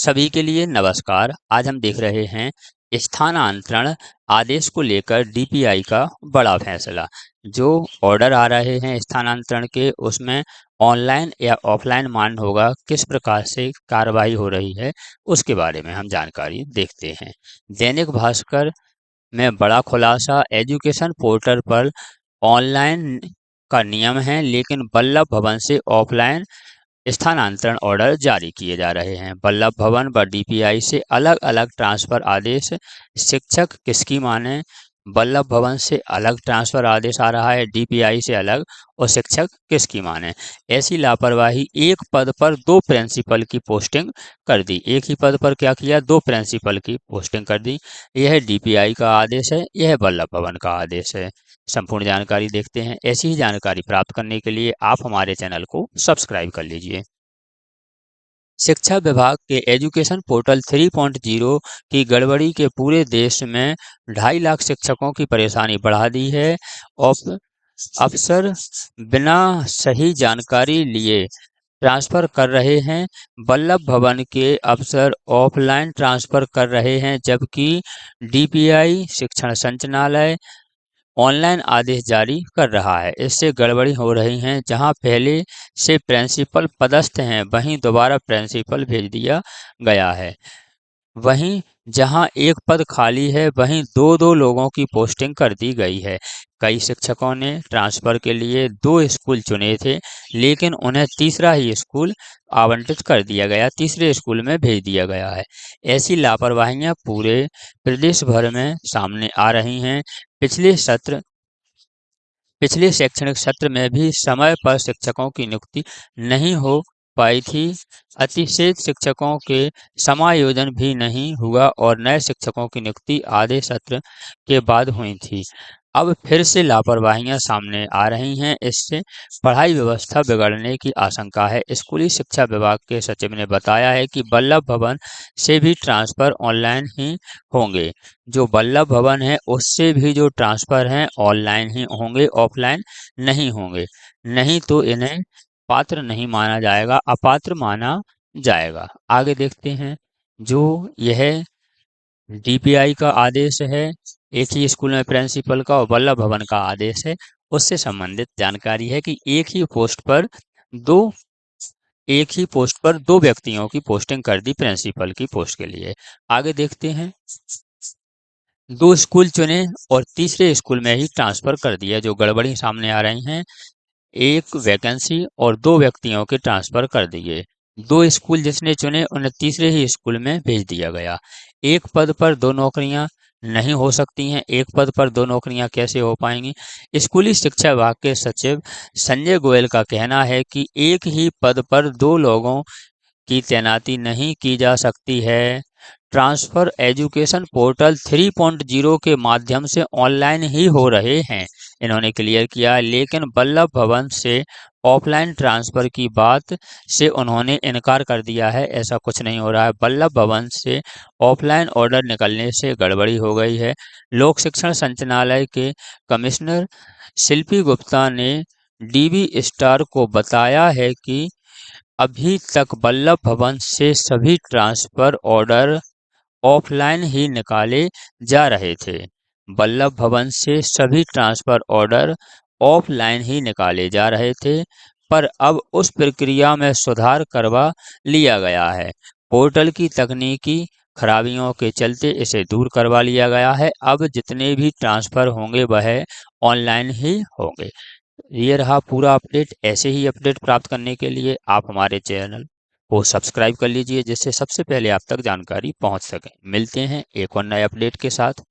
सभी के लिए नमस्कार। आज हम देख रहे हैं स्थानांतरण आदेश को लेकर डीपीआई का बड़ा फैसला। जो ऑर्डर आ रहे हैं स्थानांतरण के, उसमें ऑनलाइन या ऑफलाइन मान्य होगा, किस प्रकार से कार्रवाई हो रही है, उसके बारे में हम जानकारी देखते हैं। दैनिक भास्कर में बड़ा खुलासा, एजुकेशन पोर्टल पर ऑनलाइन का नियम है, लेकिन वल्लभ भवन से ऑफलाइन स्थानांतरण ऑर्डर जारी किए जा रहे हैं। वल्लभ भवन व डीपीआई से अलग अलग ट्रांसफर आदेश, शिक्षक किसकी माने? वल्लभ भवन से अलग ट्रांसफर आदेश आ रहा है, डीपीआई से अलग, और शिक्षक किसकी माने? ऐसी लापरवाही, एक पद पर दो प्रिंसिपल की पोस्टिंग कर दी। एक ही पद पर क्या किया? दो प्रिंसिपल की पोस्टिंग कर दी। यह डीपीआई का आदेश है, यह वल्लभ भवन का आदेश है। संपूर्ण जानकारी देखते हैं। ऐसी ही जानकारी प्राप्त करने के लिए आप हमारे चैनल को सब्सक्राइब कर लीजिए। शिक्षा विभाग के एजुकेशन पोर्टल 3.0 की गड़बड़ी के पूरे देश में 2.5 लाख शिक्षकों की परेशानी बढ़ा दी है। अफसर बिना सही जानकारी लिए ट्रांसफर कर रहे हैं। वल्लभ भवन के अफसर ऑफलाइन ट्रांसफर कर रहे हैं, जबकि डीपीआई शिक्षण संचालनालय ऑनलाइन आदेश जारी कर रहा है। इससे गड़बड़ी हो रही है। जहां पहले से प्रिंसिपल पदस्थ हैं, वहीं दोबारा प्रिंसिपल भेज दिया गया है। वहीं जहां एक पद खाली है, वहीं दो दो लोगों की पोस्टिंग कर दी गई है। कई शिक्षकों ने ट्रांसफर के लिए दो स्कूल चुने थे, लेकिन उन्हें तीसरा ही स्कूल आवंटित कर दिया गया, तीसरे स्कूल में भेज दिया गया है। ऐसी लापरवाहियां पूरे प्रदेश भर में सामने आ रही हैं। पिछले शैक्षणिक सत्र में भी समय पर शिक्षकों की नियुक्ति नहीं हो पाई थी। अतिशय शिक्षकों के समायोजन भी नहीं हुआ और नए शिक्षकों की नियुक्ति आधे सत्र के बाद हुई थी। अब फिर से लापरवाहियां सामने आ रही हैं। इससे पढ़ाई व्यवस्था बिगड़ने की आशंका है। स्कूली शिक्षा विभाग के सचिव ने बताया है कि वल्लभ भवन से भी ट्रांसफर ऑनलाइन ही होंगे। जो वल्लभ भवन है, उससे भी जो ट्रांसफर हैं ऑनलाइन ही होंगे, ऑफलाइन नहीं होंगे। नहीं तो इन्हें पात्र नहीं माना जाएगा, अपात्र माना जाएगा। आगे देखते हैं। जो यह डीपीआई का आदेश है, एक ही स्कूल में प्रिंसिपल का, और वल्लभ भवन का आदेश है, उससे संबंधित जानकारी है कि दो एक ही पोस्ट पर दो व्यक्तियों की पोस्टिंग कर दी प्रिंसिपल की पोस्ट के लिए। आगे देखते हैं। दो स्कूल चुने और तीसरे स्कूल में ही ट्रांसफर कर दिया। जो गड़बड़ी सामने आ रही हैं, एक वैकेंसी और दो व्यक्तियों के ट्रांसफर कर दिए। दो स्कूल जिसने चुने, उन्हें तीसरे ही स्कूल में भेज दिया गया। एक पद पर दो नौकरियां नहीं हो सकती हैं। एक पद पर दो नौकरियां कैसे हो पाएंगी? स्कूली शिक्षा विभाग के सचिव संजय गोयल का कहना है कि एक ही पद पर दो लोगों की तैनाती नहीं की जा सकती है। ट्रांसफर एजुकेशन पोर्टल 3.0 के माध्यम से ऑनलाइन ही हो रहे हैं, इन्होंने क्लियर किया। लेकिन वल्लभ भवन से ऑफलाइन ट्रांसफर की बात से उन्होंने इनकार कर दिया है। ऐसा कुछ नहीं हो रहा है। वल्लभ भवन से ऑफलाइन ऑर्डर निकलने से गड़बड़ी हो गई है। लोक शिक्षण संचालनालय के कमिश्नर शिल्पी गुप्ता ने डीबी स्टार को बताया है कि अभी तक वल्लभ भवन से सभी ट्रांसफर ऑर्डर ऑफलाइन ही निकाले जा रहे थे। वल्लभ भवन से सभी ट्रांसफर ऑर्डर ऑफलाइन ही निकाले जा रहे थे, पर अब उस प्रक्रिया में सुधार करवा लिया गया है। पोर्टल की तकनीकी खराबियों के चलते इसे दूर करवा लिया गया है। अब जितने भी ट्रांसफर होंगे वह ऑनलाइन ही होंगे। ये रहा पूरा अपडेट। ऐसे ही अपडेट प्राप्त करने के लिए आप हमारे चैनल को सब्सक्राइब कर लीजिए, जिससे सबसे पहले आप तक जानकारी पहुंच सके। मिलते हैं एक और नए अपडेट के साथ।